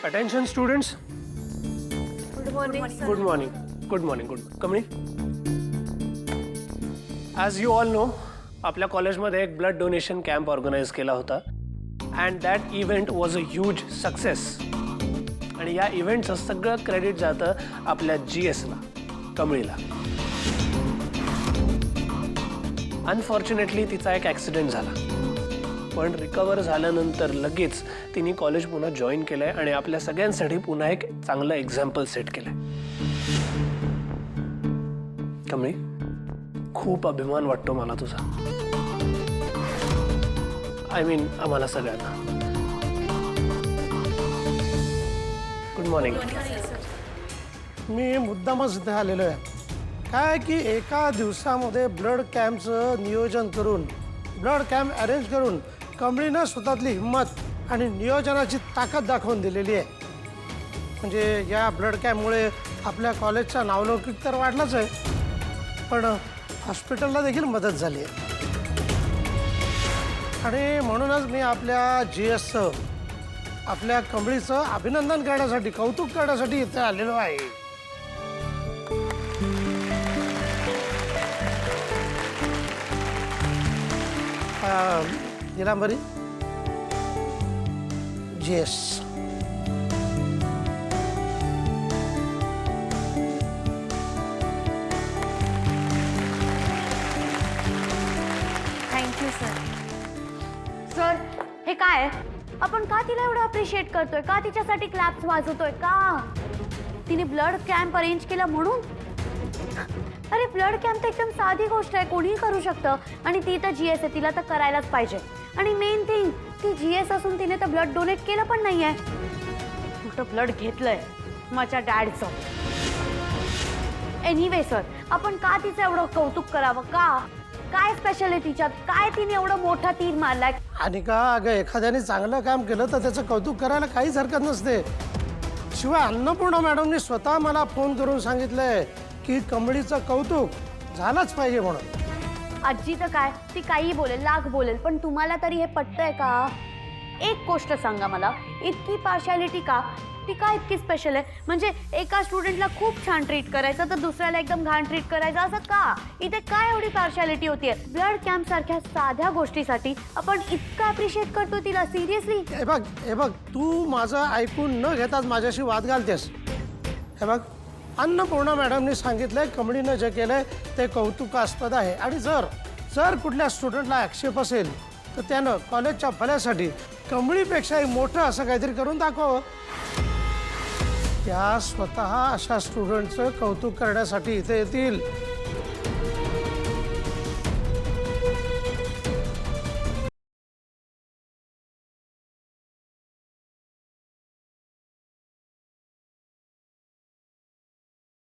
Attention students. Good morning, sir. Good morning. Good morning. Good. Come in. As you all know, आपल्या कॉलेजमध्ये एक blood donation camp organise केला होता and that event was a huge success. आणि या इव्हेंटचं सगळं credit जातं आपल्या GSला, कमळीला. अनफॉर्च्युनेटली तिचा एक ॲक्सिडेंट झाला, पण रिकवर झाल्यानंतर लगेच तिने कॉलेज पुन्हा जॉईन केलंय आणि आपल्या सगळ्यांसाठी पुन्हा एक चांगलं एक्झाम्पल सेट केलंय. कमळी, खूप अभिमान वाटतो मला तुझा. आय मीन आम्हाला सगळ्यांना. Good morning. मी मुद्दामच इथे आलेलो आहे. काय की एका दिवसामध्ये ब्लड कॅम्पचं नियोजन करून, ब्लड कॅम्प अरेंज करून कमळीनं स्वतःतली हिंमत आणि नियोजनाची ताकद दाखवून दिलेली आहे. म्हणजे या ब्लड कॅम्पमुळे आपल्या कॉलेजचा नावलौकिक तर वाढलाच आहे, पण हॉस्पिटलला देखील मदत झाली आहे. आणि म्हणूनच मी आपल्या GSचं, आपल्या कमळीचं अभिनंदन करण्यासाठी, कौतुक करण्यासाठी इथे आलेलो आहे. निलांबरी, GS. Thank you sir. सर, हे काय? आपण का तिला एवढं अप्रिशिएट करतोय? का तिच्यासाठी क्लॅप्स वाजवतोय? का तिने ब्लड कॅम्प अरेंज केला म्हणून? अरे ब्लड कॅम्प तर एकदम साधी गोष्ट आहे, कोणीही करू शकतं. आणि ती तर GS आहे, तिला तर करायलाच पाहिजे. आणि मेन थिंग, ती GS असून तिने तर ब्लड डोनेट केलं पण नाहीये. कुठं ब्लड घेतलंय माझ्या डॅडचं. एनिवे सर, आपण का तिचं एवढं कौतुक करावं? का? काय स्पेशल आहे तिच्यात? काय तिने एवढं मोठा तीर मारलाय? आणि का अगं, एखाद्याने चांगलं काम केलं तर त्याचं कौतुक करायला काहीच हरकत नसते. शिवाय अन्नपूर्णा मॅडमने स्वतः मला फोन करून सांगितलंय की कमळीचं कौतुक झालंच पाहिजे म्हणून. आजी तर काय, ती काही बोलेल, लाख बोलेल, पण तुम्हाला तरी हे पटतंय का? एक गोष्ट सांगा मला, इतकी पार्शालिटी का? ती का इतकी स्पेशल आहे? म्हणजे एका स्टुडंटला खूप छान ट्रीट करायचं तर दुसऱ्याला एकदम घाण ट्रीट करायचं, असं का? इथे काय एवढी पार्शालिटी होतीये? ब्लड कॅम्प सारख्या साध्या गोष्टीसाठी आपण इतकं अप्रिशिएट करतो तिला. सिरियसली? हे बघ, तू माझं ऐकून न घेताच माझ्याशी वाद घालतेस. हे बघ, अन्नपूर्णा मॅडमने सांगितलंय कमळीनं जे केलंय ते कौतुकास्पद आहे. आणि जर कुठल्या स्टुडंटला आक्षेप असेल तर त्यानं कॉलेजच्या भल्यासाठी कमळीपेक्षाही मोठं असं काहीतरी करून दाखव. त्या स्वतः अशा स्टुडंटचं कौतुक करण्यासाठी इथे येतील.